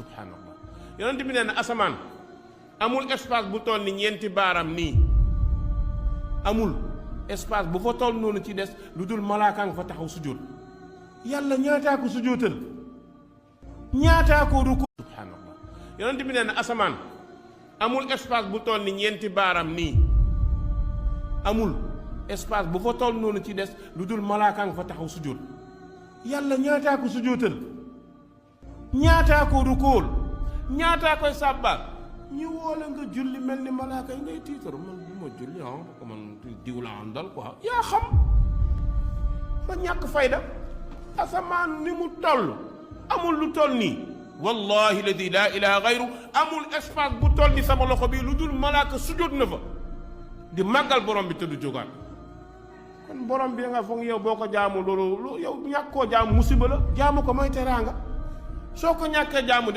subhanallah yonent bi nee na asamaan amul espace bu toll ni ñeenti baaram nii amul espace bu fa toll noonu ci des lu dul malaaka nga fa taxaw sujjóot yàlla ñaataa ko sujjóotal ñaataa ko ruku subhanallah yonent bi nee na asamaan amul espace bu toll ni ñeenti baaram nii amul espace bu fa toll noonu ci des lu dul malaaka nga fa taxaw sujjóot yàlla ñaataa ko sujjóotal ñaataa ko rukool ñaataa koy sàbbaal ñu woole nga julli mel ni malaaka yi ngay tiitar man bu ma julli parce que man diw la àndal quoi yaa xam ba ñàkk fayda asamaan ni mu toll amul lu toll nii wallahi ladi laa ilaha gayru amul espace bu toll ni sama loxo bii lu dul malaaka sujjóot na fa di màggal borom bi te du jógaat kon borom bi nga foog yow boo ko jaamu loolu yow ñàkk koo jaamu musiba la jaamu ko mooy teraanga soo ko ñàkkee jaamu